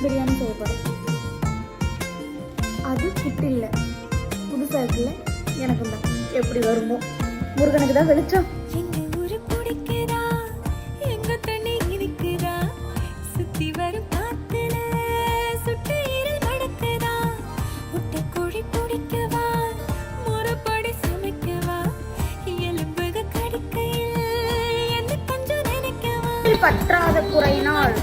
பிரியாணி செய்ய போகிறேன். அது கிட்ட இல்லை, புதுசாக இருக்குல்ல, எனக்கு தான் எப்படி வருமோ. முருகனுக்கு தான் வெளிச்சம். பற்றாத குறையினால்